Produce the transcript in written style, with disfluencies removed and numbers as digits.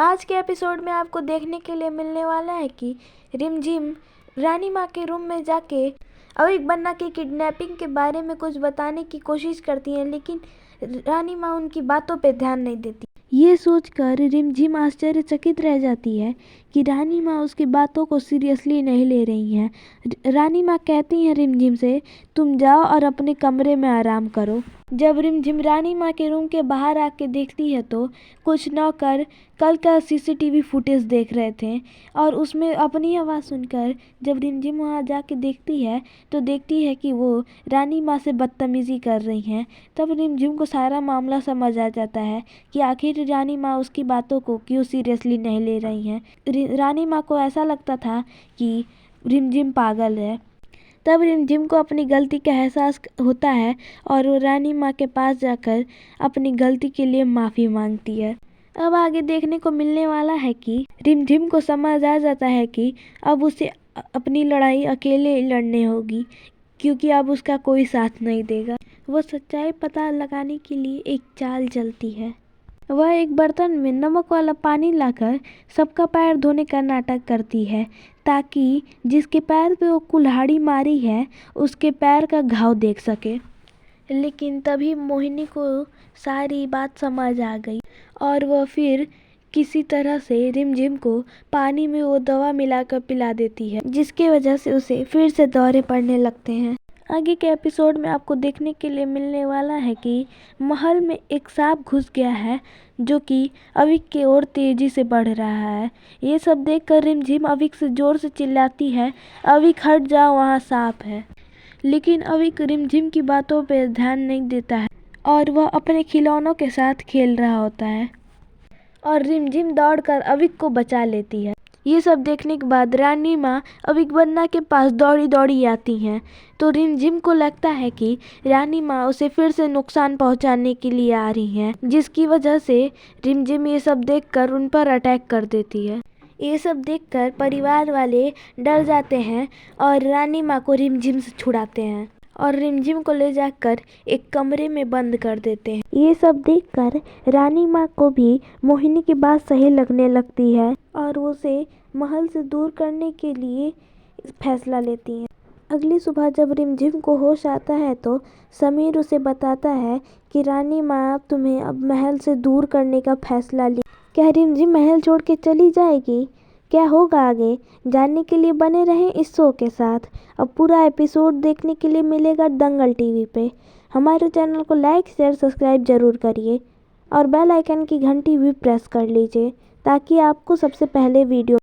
आज के एपिसोड में आपको देखने के लिए मिलने वाला है कि रिमझिम रानी माँ के रूम में जाके अविक बन्ना की किडनैपिंग के बारे में कुछ बताने की कोशिश करती हैं, लेकिन रानी माँ उनकी बातों पे ध्यान नहीं देती। ये सोचकर रिमझिम आश्चर्यचकित रह जाती है कि रानी माँ उसकी बातों को सीरियसली नहीं ले रही हैं। रानी माँ कहती हैं रिमझिम से, तुम जाओ और अपने कमरे में आराम करो। जब रिमझिम रानी माँ के रूम के बाहर आके देखती है तो कुछ नौकर कल का सीसीटीवी फुटेज देख रहे थे और उसमें अपनी आवाज़ सुनकर जब रिमझिम वहाँ जाके देखती है तो देखती है कि वो रानी माँ से बदतमीज़ी कर रही हैं। तब रिमझिम को सारा मामला समझ आ जाता है कि आखिर रानी माँ उसकी बातों को क्यों सीरियसली नहीं ले रही हैं। रानी माँ को ऐसा लगता था कि रिमझिम पागल है। तब रिमझिम को अपनी गलती का एहसास होता है और वो रानी माँ के पास जाकर अपनी गलती के लिए माफ़ी मांगती है। अब आगे देखने को मिलने वाला है कि रिमझिम को समझ आ जाता है कि अब उसे अपनी लड़ाई अकेले लड़नी होगी, क्योंकि अब उसका कोई साथ नहीं देगा। वो सच्चाई पता लगाने के लिए एक चाल चलती है। वह एक बर्तन में नमक वाला पानी लाकर सबका पैर धोने का नाटक करती है, ताकि जिसके पैर पे वो कुल्हाड़ी मारी है उसके पैर का घाव देख सके। लेकिन तभी मोहिनी को सारी बात समझ आ गई और वह फिर किसी तरह से रिमझिम को पानी में वो दवा मिलाकर पिला देती है, जिसकी वजह से उसे फिर से दौरे पड़ने लगते हैं। आगे के एपिसोड में आपको देखने के लिए मिलने वाला है कि महल में एक सांप घुस गया है जो कि अविक की ओर तेजी से बढ़ रहा है। ये सब देखकर रिमझिम अविक से जोर से चिल्लाती है, अविक हट जाओ, वहाँ सांप है। लेकिन अविक रिमझिम की बातों पर ध्यान नहीं देता है और वह अपने खिलौनों के साथ खेल रहा होता है और रिमझिम दौड़कर अविक को बचा लेती है। ये सब देखने के बाद रानी माँ अविक बन्ना के पास दौड़ी दौड़ी आती हैं, तो रिमझिम को लगता है कि रानी माँ उसे फिर से नुकसान पहुँचाने के लिए आ रही हैं, जिसकी वजह से रिमझिम ये सब देखकर उन पर अटैक कर देती है। ये सब देखकर परिवार वाले डर जाते हैं और रानी माँ को रिमझिम से छुड़ाते हैं और रिमझिम को ले जाकर एक कमरे में बंद कर देते हैं। ये सब देखकर रानी माँ को भी मोहिनी की बात सही लगने लगती है और उसे महल से दूर करने के लिए फैसला लेती हैं। अगली सुबह जब रिमझिम को होश आता है तो समीर उसे बताता है कि रानी माँ तुम्हें अब महल से दूर करने का फैसला लिया। क्या रिमझिम महल छोड़ के चली जाएगी? क्या होगा आगे जानने के लिए बने रहें इस शो के साथ। अब पूरा एपिसोड देखने के लिए मिलेगा दंगल टीवी पे। हमारे चैनल को लाइक शेयर सब्सक्राइब जरूर करिए और बेल आइकन की घंटी भी प्रेस कर लीजिए ताकि आपको सबसे पहले वीडियो